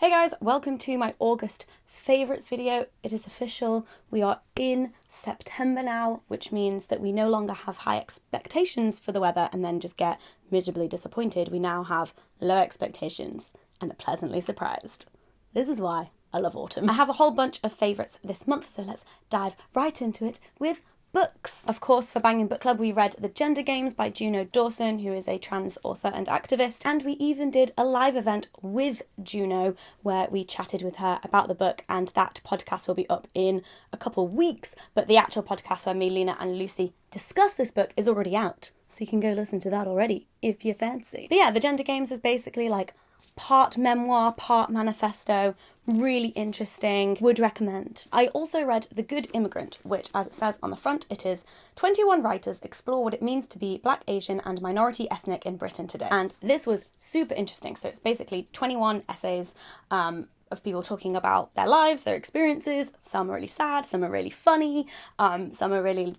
Hey guys, welcome to my August favourites video. It is official. We are in September now, which means that we no longer have high expectations for the weather and then just get miserably disappointed. We now have low expectations and are pleasantly surprised. This is why I love autumn. I have a whole bunch of favourites this month, so let's dive right into it with books. Of course, for Banging Book Club, we read The Gender Games by Juno Dawson, who is a trans author and activist, and we even did a live event with Juno where we chatted with her about the book, and that podcast will be up in a couple of weeks, but the actual podcast where me, Lena and Lucy discuss this book is already out, so you can go listen to that already if you fancy. But yeah, The Gender Games is basically like part memoir, part manifesto, really interesting, would recommend. I also read The Good Immigrant, which, as it says on the front, it is 21 writers explore what it means to be Black, Asian and minority ethnic in Britain today. And this was super interesting. So it's basically 21 essays of people talking about their lives, their experiences. Some are really sad, some are really funny, some are really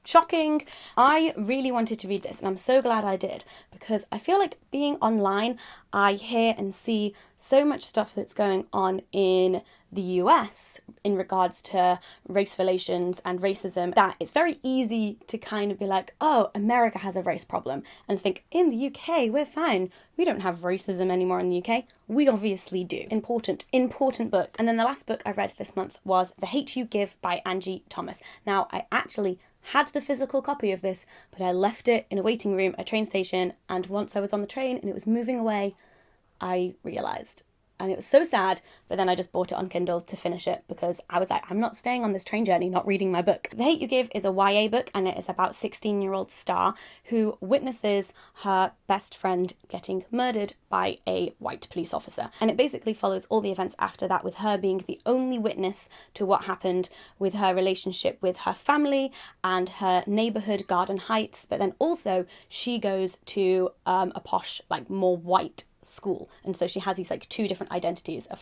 shocking. I really wanted to read this and I'm so glad I did, because I feel like being online, I hear and see so much stuff that's going on in the US in regards to race relations and racism that it's very easy to kind of be like, oh, America has a race problem, and think in the UK we're fine. We don't have racism anymore in the UK. We obviously do. Important book. And then the last book I read this month was The Hate You Give by Angie Thomas. Now, I actually had the physical copy of this, but I left it in a waiting room at a train station, and once I was on the train and it was moving away, I realised. And it was so sad, but then I just bought it on Kindle to finish it because I was like, I'm not staying on this train journey not reading my book. The Hate You Give is a YA book, and it is about 16-year-old Star who witnesses her best friend getting murdered by a white police officer. And it basically follows all the events after that, with her being the only witness to what happened with her relationship with her family and her neighbourhood, Garden Heights. But then also she goes to a posh, more white school, and so she has these two different identities of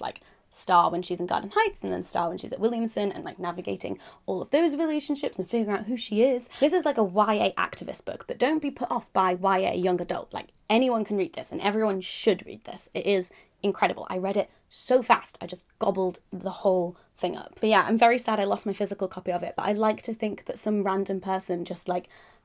Star when she's in Garden Heights and then Star when she's at Williamson, and navigating all of those relationships and figuring out who she is. This is a YA activist book, but don't be put off by YA young adult. Anyone can read this and everyone should read this. It is incredible. I read it so fast, I just gobbled the whole thing up. But yeah, I'm very sad I lost my physical copy of it, but I like to think that some random person just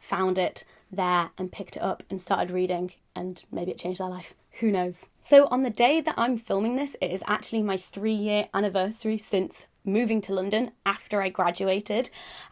found it there and picked it up and started reading, and maybe it changed their life. Who knows? So on the day that I'm filming this, it is actually my 3-year anniversary since moving to London after I graduated,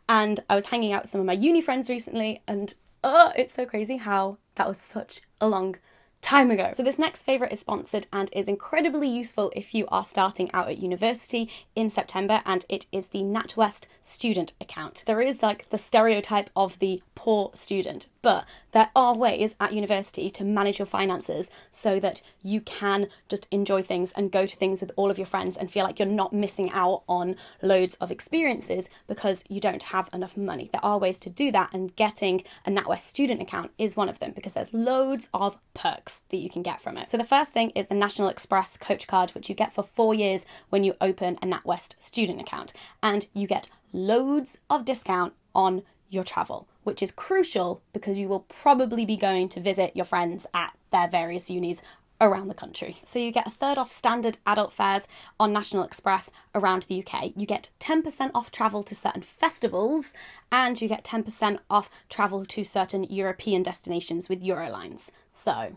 and I was hanging out with some of my uni friends recently, and it's so crazy how that was such a long time ago. So this next favourite is sponsored and is incredibly useful if you are starting out at university in September, and it is the NatWest student account. There is the stereotype of the poor student, but there are ways at university to manage your finances so that you can just enjoy things and go to things with all of your friends and feel like you're not missing out on loads of experiences because you don't have enough money. There are ways to do that, and getting a NatWest student account is one of them, because there's loads of perks that you can get from it. So the first thing is the National Express coach card, which you get for 4 years when you open a NatWest student account, and you get loads of discount on your travel, which is crucial because you will probably be going to visit your friends at their various unis around the country. So you get a third off standard adult fares on National Express around the UK. You get 10% off travel to certain festivals, and you get 10% off travel to certain European destinations with Eurolines. So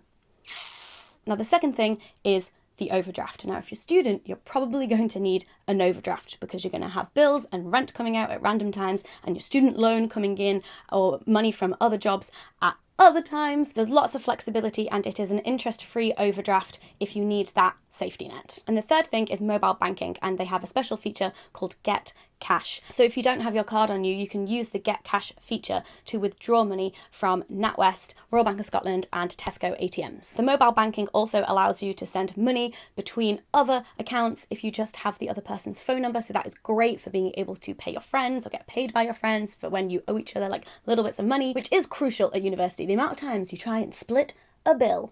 now the second thing is the overdraft. Now, if you're a student, you're probably going to need an overdraft because you're going to have bills and rent coming out at random times, and your student loan coming in, or money from other jobs at other times. There's lots of flexibility, and it is an interest-free overdraft if you need that safety net. And the third thing is mobile banking, and they have a special feature called Get Cash. So if you don't have your card on you, you can use the Get Cash feature to withdraw money from NatWest, Royal Bank of Scotland and Tesco ATMs. The mobile banking also allows you to send money between other accounts if you just have the other person's phone number, so that is great for being able to pay your friends or get paid by your friends for when you owe each other little bits of money, which is crucial at university. The amount of times you try and split a bill,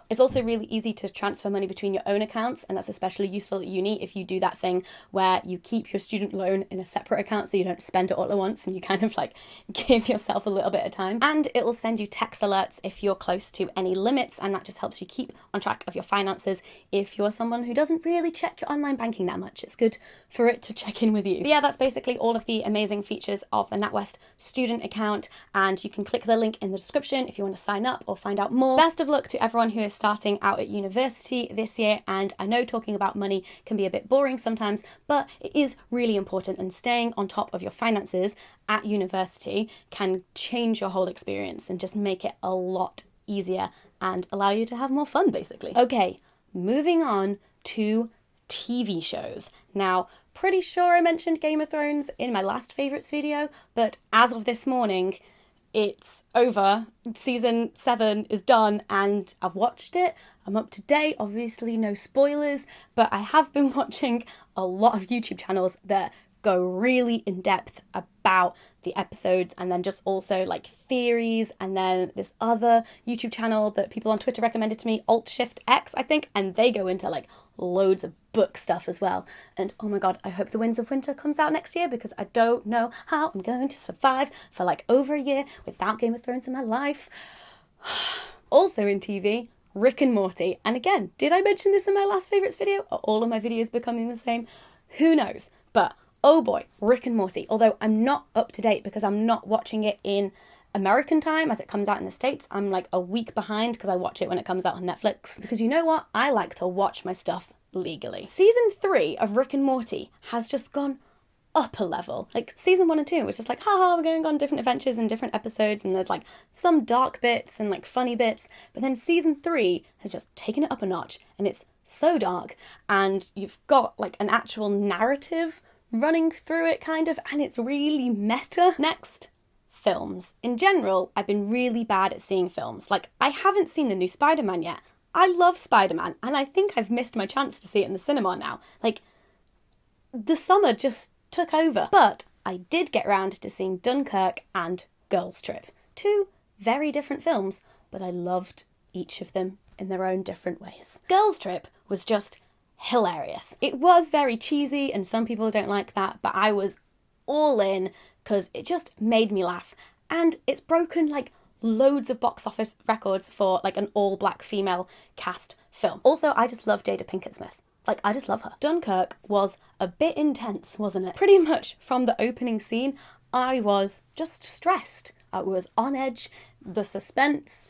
It's also really easy to transfer money between your own accounts, and that's especially useful at uni if you do that thing where you keep your student loan in a separate account so you don't spend it all at once and you kind of like give yourself a little bit of time. And it will send you text alerts if you're close to any limits, and that just helps you keep on track of your finances if you're someone who doesn't really check your online banking that much. It's good for it to check in with you. But yeah, that's basically all of the amazing features of the NatWest student account, and you can click the link in the description if you want to sign up or find out more. Best of luck to everyone who is starting out at university this year, and I know talking about money can be a bit boring sometimes, but it is really important, and staying on top of your finances at university can change your whole experience and just make it a lot easier and allow you to have more fun, basically. Okay, moving on to TV shows. Now, pretty sure I mentioned Game of Thrones in my last favourites video, but as of this morning, it's over. Season 7 is done and I've watched it. I'm up to date, obviously no spoilers, but I have been watching a lot of YouTube channels that go really in depth about the episodes, and then just also like theories, and then this other YouTube channel that people on Twitter recommended to me, Alt Shift X, I think, and they go into like loads of book stuff as well. And oh my god, I hope The Winds of Winter comes out next year, because I don't know how I'm going to survive for like over a year without Game of Thrones in my life. Also in TV, Rick and Morty. And again, did I mention this in my last favourites video? Are all of my videos becoming the same? Who knows? But oh boy, Rick and Morty. Although I'm not up to date because I'm not watching it in American time as it comes out in the States. I'm like a week behind because I watch it when it comes out on Netflix. Because you know what? I like to watch my stuff legally. Season 3 of Rick and Morty has just gone up a level. Like season 1 and 2 was just like, haha, we're going on different adventures and different episodes, and there's like some dark bits and like funny bits. But then season 3 has just taken it up a notch, and it's so dark, and you've got like an actual narrative running through it kind of, and it's really meta. Next, films. In general, I've been really bad at seeing films. Like, I haven't seen the new Spider-Man yet. I love Spider-Man, and I think I've missed my chance to see it in the cinema now. Like, the summer just took over. But I did get around to seeing Dunkirk and Girls Trip. 2 very different films, but I loved each of them in their own different ways. Girls Trip was just hilarious. It was very cheesy, and some people don't like that, but I was all in because it just made me laugh. And it's broken like loads of box office records for like an all-black female cast film. Also, I just love Jada Pinkett Smith. Like, I just love her. Dunkirk was a bit intense, wasn't it? Pretty much from the opening scene, I was just stressed. I was on edge, the suspense.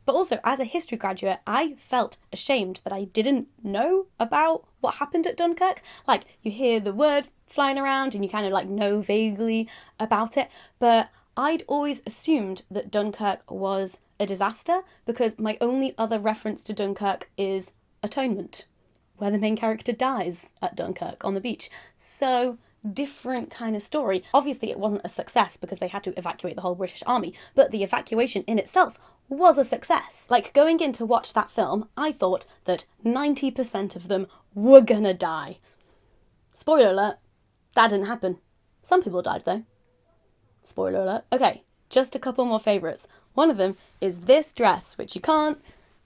But also, as a history graduate, I felt ashamed that I didn't know about what happened at Dunkirk. Like, you hear the word flying around and you kind of like know vaguely about it, but I'd always assumed that Dunkirk was a disaster because my only other reference to Dunkirk is Atonement, where the main character dies at Dunkirk on the beach. So, different kind of story. Obviously, it wasn't a success because they had to evacuate the whole British army, but the evacuation in itself was a success. Like, going in to watch that film, I thought that 90% of them were gonna die. Spoiler alert, that didn't happen. Some people died though. Spoiler alert. Okay, just a couple more favourites. One of them is this dress, which you can't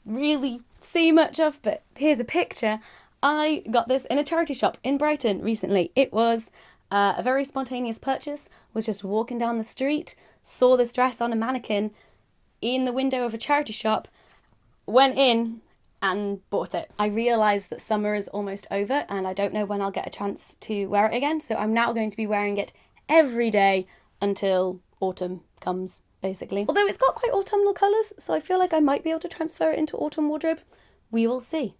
really see much of, but here's a picture. I got this in a charity shop in Brighton recently. It was a very spontaneous purchase. Was just walking down the street, saw this dress on a mannequin in the window of a charity shop, went in and bought it. I realised that summer is almost over and I don't know when I'll get a chance to wear it again, so I'm now going to be wearing it every day until autumn comes, basically. Although it's got quite autumnal colours, so I feel like I might be able to transfer it into autumn wardrobe. We will see.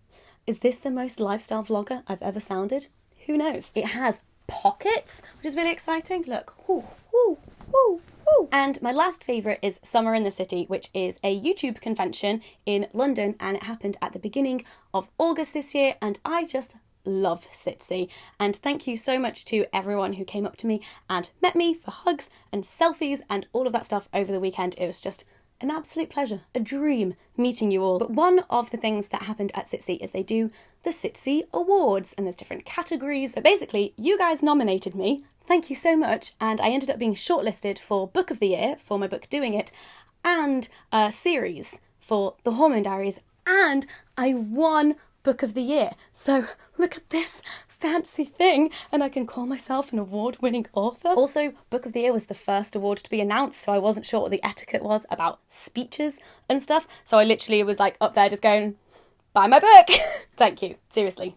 Is this the most lifestyle vlogger I've ever sounded? Who knows? It has pockets, which is really exciting. Look. Woo, woo, woo, woo. And my last favourite is Summer in the City, which is a YouTube convention in London, and it happened at the beginning of August this year, and I just love Sitsi. And thank you so much to everyone who came up to me and met me for hugs and selfies and all of that stuff over the weekend. It was just an absolute pleasure, a dream meeting you all. But one of the things that happened at Sitsi is they do the Sitsi Awards, and there's different categories. But basically, you guys nominated me, thank you so much, and I ended up being shortlisted for Book of the Year for my book Doing It, and a series for the Hormone Diaries, and I won Book of the Year. So look at this fancy thing, and I can call myself an award-winning author. Also, Book of the Year was the first award to be announced, so I wasn't sure what the etiquette was about speeches and stuff. So I literally was like up there just going, buy my book. Thank you, seriously.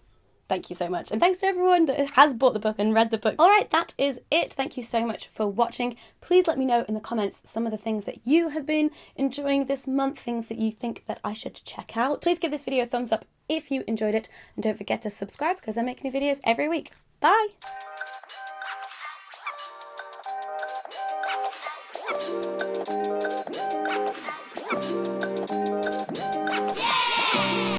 Thank you so much. And thanks to everyone that has bought the book and read the book. All right, that is it. Thank you so much for watching. Please let me know in the comments some of the things that you have been enjoying this month, things that you think that I should check out. Please give this video a thumbs up if you enjoyed it. And don't forget to subscribe because I make new videos every week. Bye.